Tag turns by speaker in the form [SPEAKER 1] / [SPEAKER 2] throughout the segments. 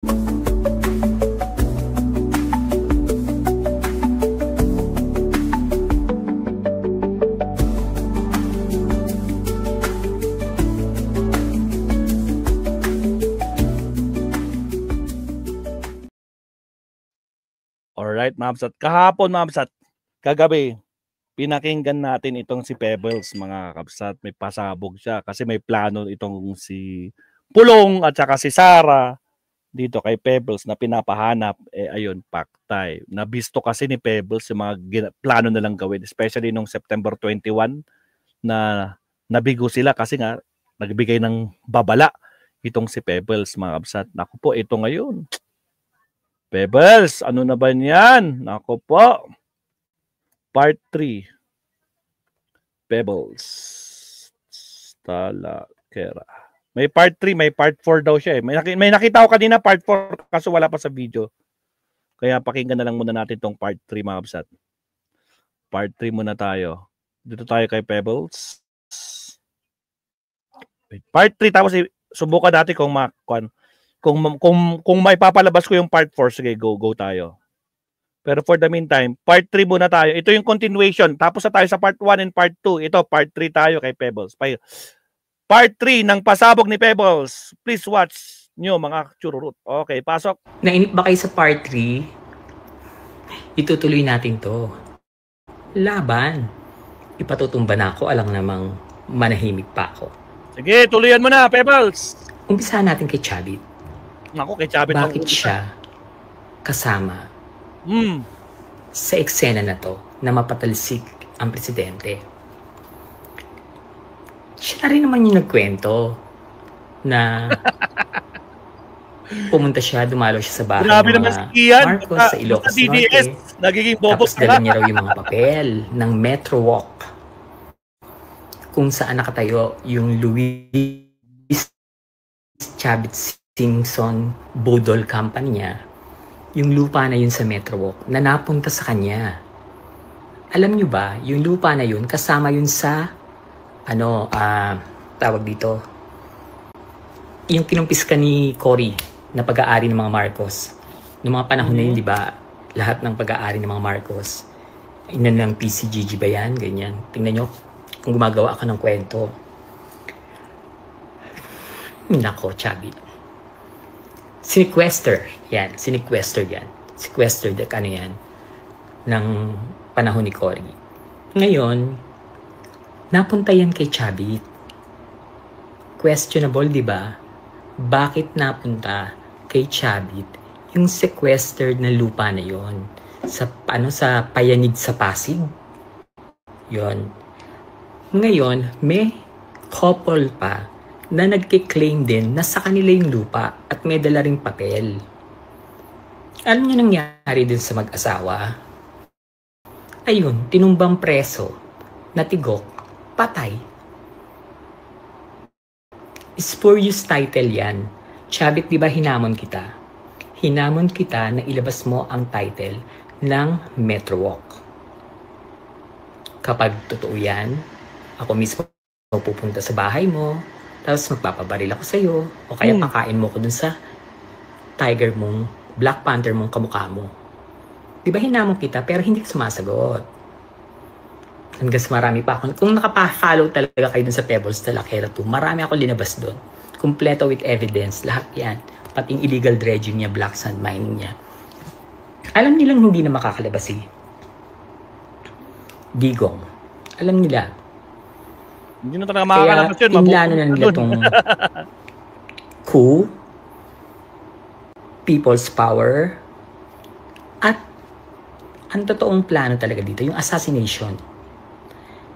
[SPEAKER 1] Alright, Ma'amsat. Kahapon, Ma'amsat, kagabi, pinakinggan natin itong si Pebbles, mga kabsat. May pasabog siya kasi may plano itong si Pulong at saka si Sara dito kay Pebbles na pinapahanap. Ayun, paktay. Nabisto kasi ni Pebbles yung mga plano nilang gawin, especially nung September 21 na nabigo sila kasi nga nagbigay ng babala itong si Pebbles, mga kabsat. Naku po, ito ngayon. Pebbles, ano na ba niyan? Nako po. Part 3. Pebbles. Talakera. May part 3, may part 4 daw siya eh. May nakita ko kanina part 4 kaso wala pa sa video. Kaya pakinggan na lang muna natin tong part 3, mga kabsat. Part 3 muna tayo. Dito tayo kay Pebbles. Part 3 tapos subukan natin kung may papalabas ko yung part 4, sige, go tayo. Pero for the meantime, part 3 muna tayo. Ito yung continuation. Tapos na tayo sa part 1 and part 2. Ito, part 3 tayo kay Pebbles. Part 3 ng pasabog ni Pebbles. Please watch nyo, mga chururut. Okay, pasok.
[SPEAKER 2] Nainip ba kayo sa part 3? Itutuloy natin to. Laban. Ipatutumba na ako, alang namang manahimik pa ako.
[SPEAKER 1] Sige, tuloyan mo na, Pebbles.
[SPEAKER 2] Umpisahan natin kay Chavit.
[SPEAKER 1] Naku, kay Chavit.
[SPEAKER 2] Bakit siya kasama sa eksena na to na mapatalsik ang presidente? Siya na rin naman yung nagkwento na pumunta siya, dumalo siya sa bahay ng mga Marcos sa Ilocos Norte.
[SPEAKER 1] Nagiging bobo.
[SPEAKER 2] Tapos dala niya raw yung mga papel ng Metro Walk kung saan nakatayo yung Luis Chavit Singson Budol Company niya. Yung lupa na yun sa Metro Walk na napunta sa kanya. Alam nyo ba, yung lupa na yun kasama yun sa tawag dito, yung kinumpis ka ni Cory na pag-aari ng mga Marcos. Noong mga panahon na yun, di ba, lahat ng pag-aari ng mga Marcos, inan ng PCGG ba yan? Ganyan. Tingnan nyo kung gumagawa ka ng kwento. Nako, Chabi. Sequester yan. Sequester, ano yan, ng panahon ni Cory. Ngayon, napunta yan kay Chavit. Questionable, di ba? Bakit napunta kay Chavit yung sequestered na lupa na yon sa Payanig sa Pasig? Yon. Ngayon, may couple pa na nagki-claim din na sa kanila yung lupa at may dala ring papel. Ano yung nangyari din sa mag-asawa? Ayun, tinumbang preso, natigok, patay. Spurious title yan. Chavit, di ba hinamon kita? Hinamon kita na ilabas mo ang title ng Metro Walk. Kapag totoo yan, ako mismo pupunta sa bahay mo, tapos magpapabaril ako sa'yo, o kaya pakain mo ko dun sa tiger mong, Black Panther mong kamukha mo. Di ba hinamon kita, pero hindi ka sumasagot. Hanggang marami pa ako. Kung nakapa-follow talaga kayo dun sa Pebbles Talakera 2, marami ako linabas dun. Kompleto with evidence, lahat yan. Pati yung illegal dredging niya, black sand mining niya. Alam nilang hindi na makakalabas si Digong. Alam nila.
[SPEAKER 1] Hindi na talaga makakalabas yun.
[SPEAKER 2] Kaya inlano na nila itong coup, people's power, at ang totoong plano talaga dito, yung assassination.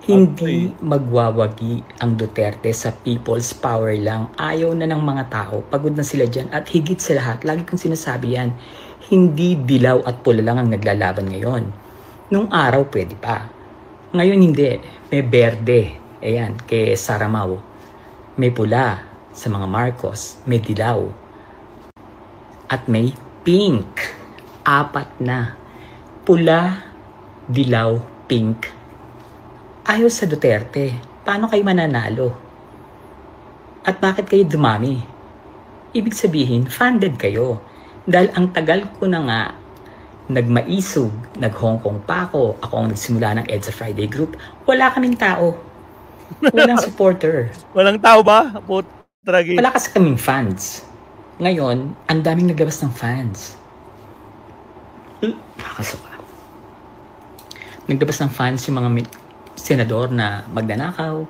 [SPEAKER 2] Hindi magwawagi ang Duterte sa people's power lang. Ayaw na ng mga tao. Pagod na sila dyan. At higit sa lahat, lagi kong sinasabi yan, hindi dilaw at pula lang ang naglalaban ngayon. Nung araw, pwede pa. Ngayon, hindi. May berde. Ayan, kay Saramaw. May pula sa mga Marcos. May dilaw. At may pink. 4 na. Pula, dilaw, pink. Ayaw sa Duterte. Paano kayo mananalo? At bakit kayo dumami? Ibig sabihin, funded kayo. Dahil ang tagal ko na nga nagmaisog, nag-Hong Kong pa ako ang nagsimula ng EDSA Friday Group, wala kaming tao. Walang supporter.
[SPEAKER 1] Walang tao ba? Putragi.
[SPEAKER 2] Wala kasi kaming fans. Ngayon, ang daming naglabas ng fans. Nakakasuka. Naglabas ng fans yung mga senador na magnanakaw,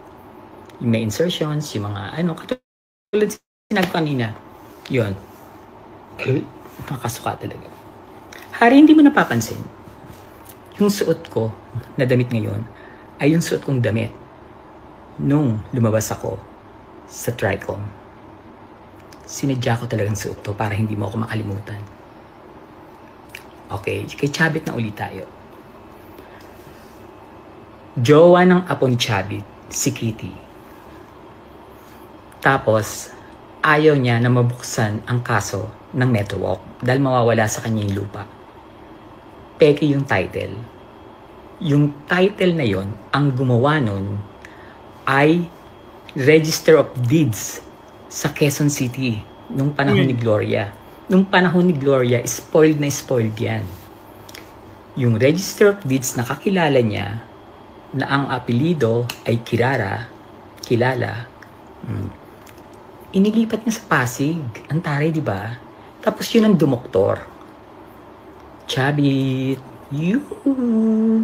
[SPEAKER 2] yung may insertions, yung mga katulad sinabi kanina. Yun. Nakakasuka talaga. Hari, hindi mo napapansin. Yung suot ko na damit ngayon ay yung suot kong damit nung lumabas ako sa Tricom. Sinadya ko talagang suot to para hindi mo ako makalimutan. Okay, kay Chabit na ulit tayo. Jowa ng apo ni Chabit, si Kitty. Tapos, ayaw niya na mabuksan ang kaso ng Metrowalk dahil mawawala sa kanya yung lupa. Peke yung title. Yung title na yon, ang gumawa nun ay Register of Deeds sa Quezon City nung panahon ni Gloria. Nung panahon ni Gloria, spoiled na spoiled yan. Yung Register of Deeds na kakilala niya na ang apelido ay kilala, inilipat niya sa Pasig. Ang taray, di ba? Tapos yun ang dumoktor. Chabit, yun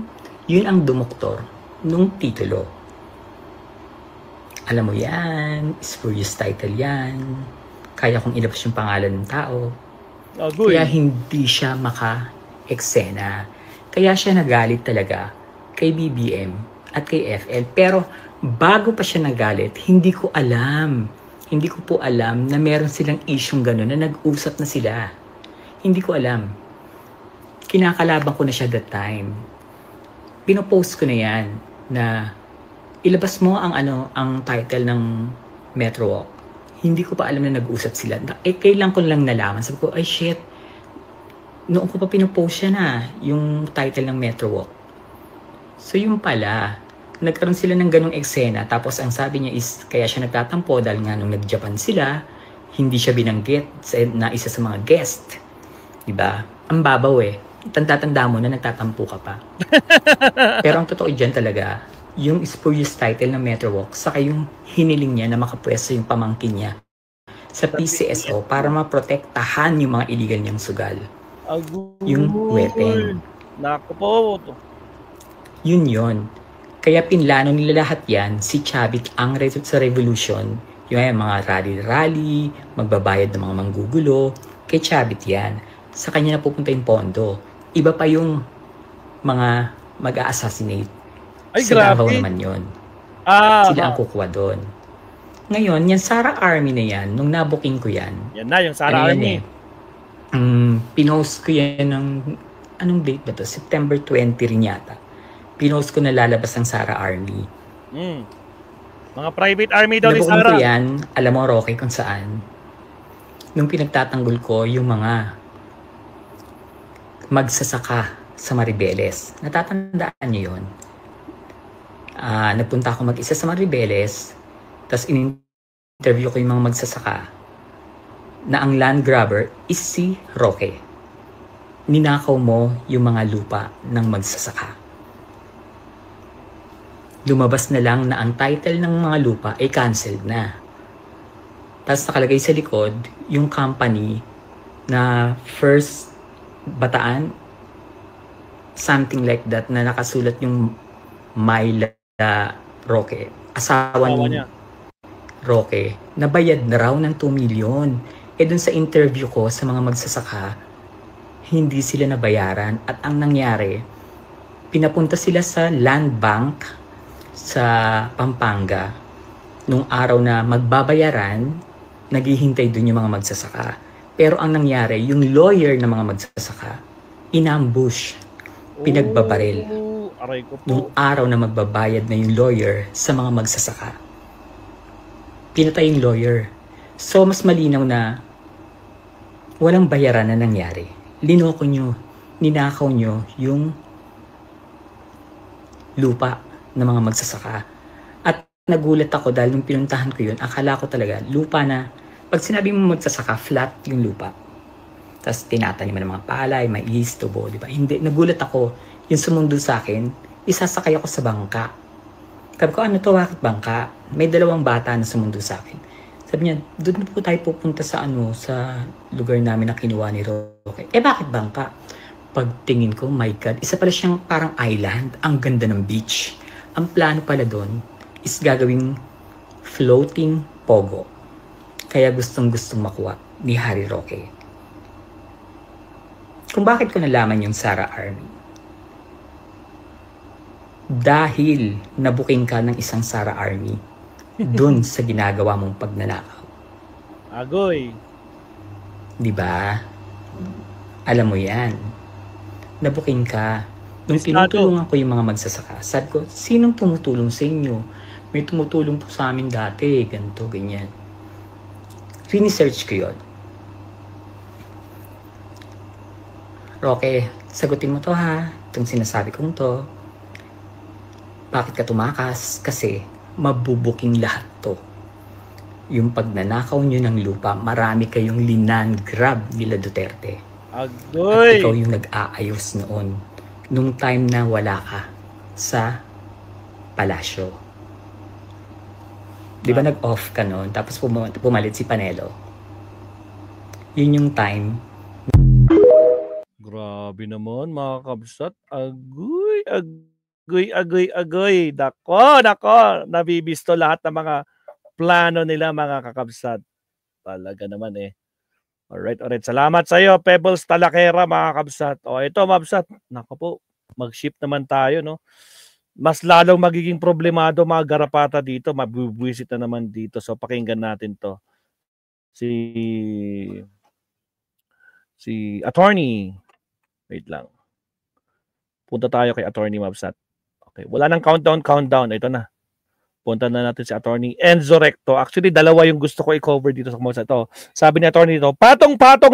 [SPEAKER 2] ang dumoktor nung titulo. Alam mo yan, spurious title yan. Kaya kong ilabas yung pangalan ng tao. Kaya hindi siya maka-eksena. Kaya siya nagalit talaga kay BBM at kay FL. Pero bago pa siya nagalit, hindi ko po alam na meron silang isyong gano'n na nag-usap na sila. Hindi ko alam. Kinakalaban ko na siya that time. Pinopost ko na yan na ilabas mo ang title ng Metrowalk. Hindi ko pa alam na nag-usap sila. Kailan ko lang nalaman. Sabi ko, ay shit. Noon ko pa pinopost siya na yung title ng Metrowalk. So yung pala, nagkaroon sila ng ganong eksena. Tapos ang sabi niya is, kaya siya nagtatampo dahil nga nung nag-Japan sila, hindi siya binanggit na isa sa mga guest. Diba? Ang babaw eh. Tanda mo na nagtatampo ka pa. Pero ang totoo dyan talaga, yung spurious title ng Metrowalk, saka yung hiniling niya na makapwesto yung pamangkin niya sa PCSO para maprotektahan yung mga illegal niyang sugal. Yung weapon.
[SPEAKER 1] Naku po.
[SPEAKER 2] Yun. Kaya pinlano nila lahat yan, si Chabit ang sa revolution, yung mga rally-rally, magbabayad ng mga manggugulo, kay Chabit yan. Sa kanya na pupunta yung pondo. Iba pa yung mga mag-a-assassinate.
[SPEAKER 1] Ay,
[SPEAKER 2] sa Davao
[SPEAKER 1] grabe.
[SPEAKER 2] naman yun. Sila ang kukuha doon. Ngayon, yan Sara Army na yan, nung nabuking ko yan.
[SPEAKER 1] Yan na, yung Sara Army.
[SPEAKER 2] Pinost ko yan ng, anong date ba to? September 20 rin yata. Pinost ko na lalabas ng Sara Army.
[SPEAKER 1] Mga private army daw ni
[SPEAKER 2] Nabuking
[SPEAKER 1] Sara.
[SPEAKER 2] ko yan, alam mo Roque kung saan. Nung pinagtatanggol ko yung mga magsasaka sa Maribeles. Natatandaan niyo yun? Nagpunta ako mag-isa sa Maribeles, tapos in-interview ko yung mga magsasaka na ang land grabber is si Roque. Ninakaw mo yung mga lupa ng magsasaka. Lumabas na lang na ang title ng mga lupa ay canceled na. Tapos nakalagay sa likod yung company na First Bataan, something like that, na nakasulat yung Myla Roque, asawa ni Roque, nabayad na raw ng 2 million. Dun sa interview ko sa mga magsasaka, hindi sila nabayaran. At ang nangyari, pinapunta sila sa land bank sa Pampanga. Nung araw na magbabayaran, naghihintay dun yung mga magsasaka. Pero ang nangyari, yung lawyer ng mga magsasaka, inambush, pinagbabaril. Nung araw na magbabayad na yung lawyer sa mga magsasaka, pinatay yung lawyer. So, mas malinaw na walang bayaran na nangyari. Linoko nyo, ninakaw nyo yung lupa ng mga magsasaka. At nagulat ako dahil nung pinuntahan ko yun, akala ko talaga lupa na, pag sinabi mo magsasaka, flat yung lupa. Tapos tinataniman ng mga palay, mais, tubo, di ba? Hindi, nagulat ako. Yung sumundo sa akin, isasakay ako sa bangka. Sabi ko, ano to, bakit bangka? May 2 bata na sumundo sa akin. Sabi niya, doon po tayo pupunta sa sa lugar namin na kinuha ni Roque. Bakit bangka? Pagtingin ko, my God, isa pala siyang parang island. Ang ganda ng beach. Ang plano pala doon is gagawing floating pogo. Kaya gustong-gustong makuha ni Harry Roque. Kung bakit ko nalaman yung Sara Army? Dahil nabuking ka ng isang Sara Army dun sa ginagawa mong pagnanakaw.
[SPEAKER 1] Agoy.
[SPEAKER 2] Diba? Alam mo yan. Nabuking ka. Nung tinutulungan ko yung mga magsasaka, sabi ko, sinong tumutulong sa inyo? May tumutulong po sa amin dati, ganito, ganyan. Research ko yun. Roque, sagutin mo to ha. Itong sinasabi kong to. Bakit ka tumakas? Kasi mabubuking lahat to. Yung pagnanakaw nyo ng lupa, marami kayong linan-grab nila Duterte.
[SPEAKER 1] Agoy!
[SPEAKER 2] At ikaw yung nag-aayos noon. Nung time na wala ka sa palasyo. Di ba nag-off ka noon? Tapos pumalit si Panelo. Yun yung time.
[SPEAKER 1] Grabe naman mga kabsat. Agoy, agoy, agoy, agoy. Dako. Nabibisto lahat ng mga plano nila mga kakabsat. Talaga naman eh. Alright. Salamat sa iyo, Pebbles Talakera mga kabsat. O ito, mabsat. Nako po, mag-ship naman tayo, no? Mas lalong magiging problemado mga garapata dito. Mabubwisit na naman dito. So pakinggan natin to. Si attorney. Wait lang. Punta tayo kay Attorney Mabsat. Okay. Wala nang countdown. Ito na. Punta na natin si Attorney Enzo Recto. Actually, 2 yung gusto ko i-cover dito sa Mabsat. Ito. Sabi ni Attorney dito, patong-patong